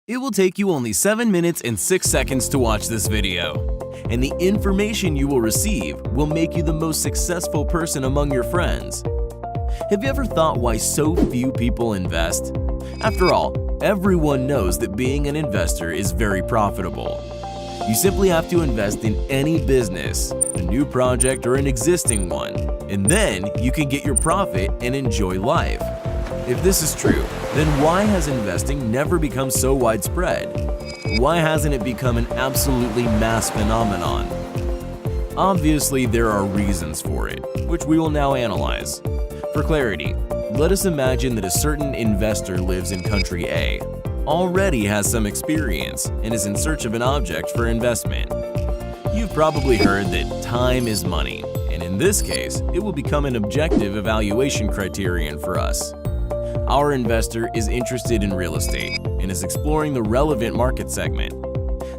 It will take you only 7 minutes and 6 seconds to watch this video, and the information you will receive will make you the most successful person among your friends. Have you ever thought why so few people invest? After all, everyone knows that being an investor is very profitable. You simply have to invest in any business, a new project or an existing one, and then you can get your profit and enjoy life. If this is true, then why has investing never become so widespread? Why hasn't it become an absolutely mass phenomenon? Obviously, there are reasons for it, which we will now analyze. For clarity, let us imagine that a certain investor lives in country A, already has some experience, and is in search of an object for investment. You've probably heard that time is money, and in this case, it will become an objective evaluation criterion for us. Our investor is interested in real estate and is exploring the relevant market segment.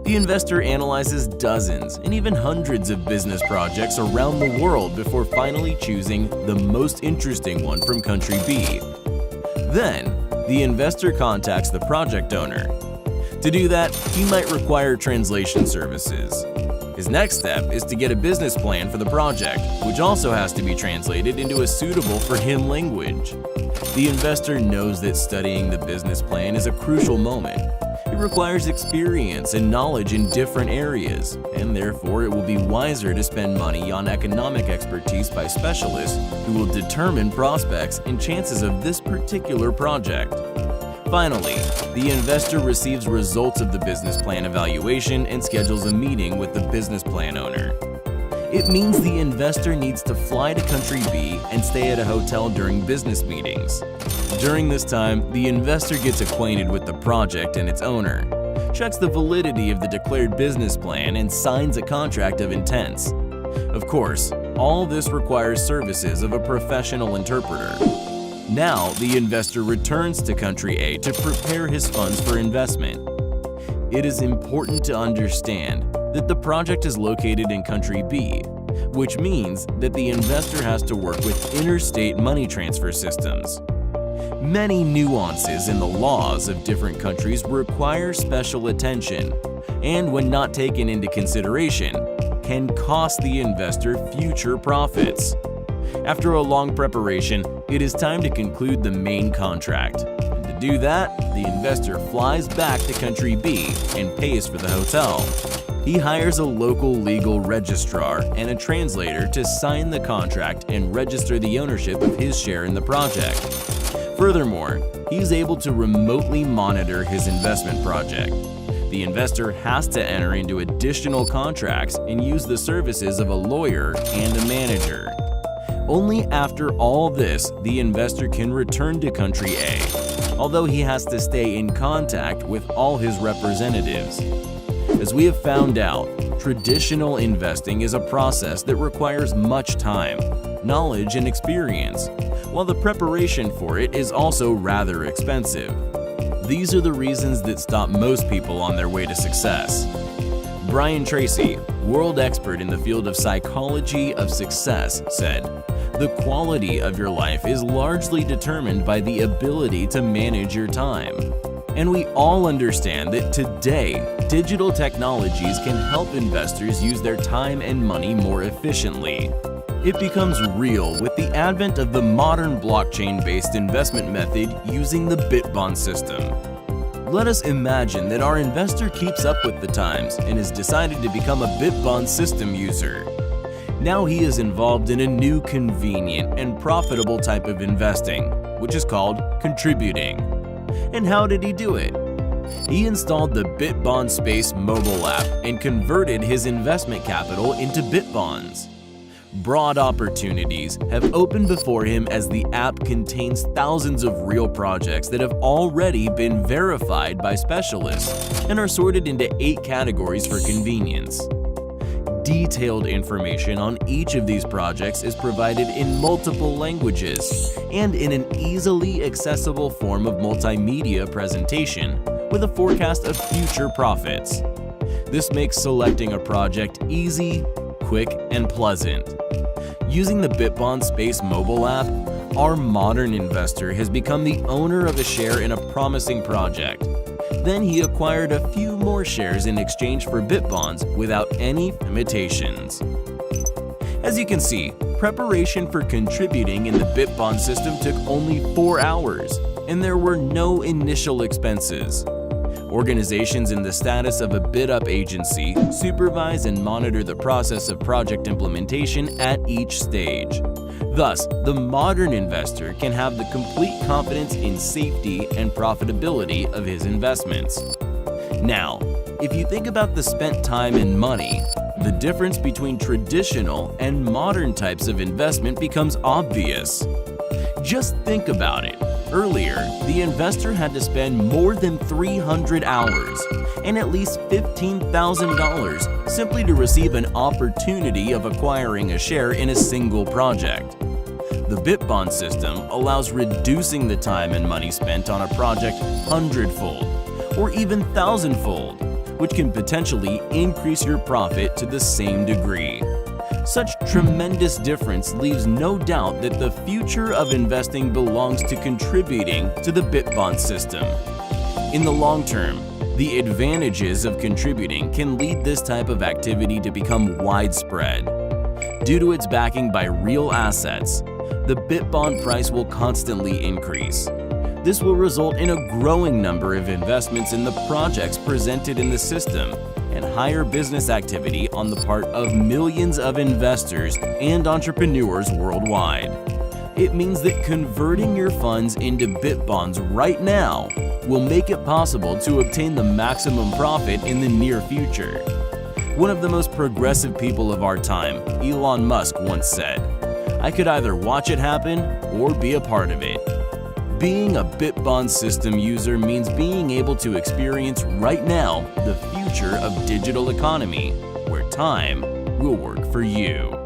The investor analyzes dozens and even hundreds of business projects around the world before finally choosing the most interesting one from country B. Then, the investor contacts the project owner. To do that, he might require translation services. His next step is to get a business plan for the project, which also has to be translated into a suitable for him language. The investor knows that studying the business plan is a crucial moment. It requires experience and knowledge in different areas, and therefore it will be wiser to spend money on economic expertise by specialists who will determine prospects and chances of this particular project. Finally, the investor receives results of the business plan evaluation and schedules a meeting with the business plan owner. It means the investor needs to fly to country B and stay at a hotel during business meetings. During this time, the investor gets acquainted with the project and its owner, checks the validity of the declared business plan, and signs a contract of intents. Of course, all this requires services of a professional interpreter. Now, the investor returns to country A to prepare his funds for investment. It is important to understand that the project is located in country B, which means that the investor has to work with interstate money transfer systems. Many nuances in the laws of different countries require special attention, and when not taken into consideration, can cost the investor future profits. After a long preparation, it is time to conclude the main contract. And to do that, the investor flies back to country B and pays for the hotel. He hires a local legal registrar and a translator to sign the contract and register the ownership of his share in the project. Furthermore, he is able to remotely monitor his investment project. The investor has to enter into additional contracts and use the services of a lawyer and a manager. Only after all this, the investor can return to country A, although he has to stay in contact with all his representatives. As we have found out, traditional investing is a process that requires much time, knowledge, and experience, while the preparation for it is also rather expensive. These are the reasons that stop most people on their way to success. Brian Tracy, world expert in the field of psychology of success, said, "The quality of your life is largely determined by the ability to manage your time." And we all understand that today, digital technologies can help investors use their time and money more efficiently. It becomes real with the advent of the modern blockchain-based investment method using the Bitbon system. Let us imagine that our investor keeps up with the times and has decided to become a Bitbon System user. Now he is involved in a new convenient and profitable type of investing, which is called contributing. And how did he do it? He installed the Bitbon Space mobile app and converted his investment capital into Bitbons. Broad opportunities have opened before him as the app contains thousands of real projects that have already been verified by specialists and are sorted into 8 categories for convenience. Detailed information on each of these projects is provided in multiple languages and in an easily accessible form of multimedia presentation with a forecast of future profits. This makes selecting a project easy, quick, and pleasant. Using the Bitbon Space mobile app, our modern investor has become the owner of a share in a promising project. Then he acquired a few more shares in exchange for Bitbons without any limitations. As you can see, preparation for contributing in the Bitbon system took only 4 hours, and there were no initial expenses. Organizations in the status of a bid-up agency supervise and monitor the process of project implementation at each stage. Thus, the modern investor can have the complete confidence in safety and profitability of his investments. Now, if you think about the spent time and money, the difference between traditional and modern types of investment becomes obvious. Just think about it. Earlier, the investor had to spend more than 300 hours and at least $15,000 simply to receive an opportunity of acquiring a share in a single project. The Bitbon system allows reducing the time and money spent on a project hundredfold or even thousandfold, which can potentially increase your profit to the same degree. Such tremendous difference leaves no doubt that the future of investing belongs to contributing to the Bitbon system. In the long term, the advantages of contributing can lead this type of activity to become widespread. Due to its backing by real assets, the Bitbon price will constantly increase. This will result in a growing number of investments in the projects presented in the system and higher business activity on the part of millions of investors and entrepreneurs worldwide. It means that converting your funds into Bitbons right now will make it possible to obtain the maximum profit in the near future. One of the most progressive people of our time, Elon Musk, once said, "I could either watch it happen or be a part of it." Being a Bitbon system user means being able to experience right now the future of digital economy, where time will work for you.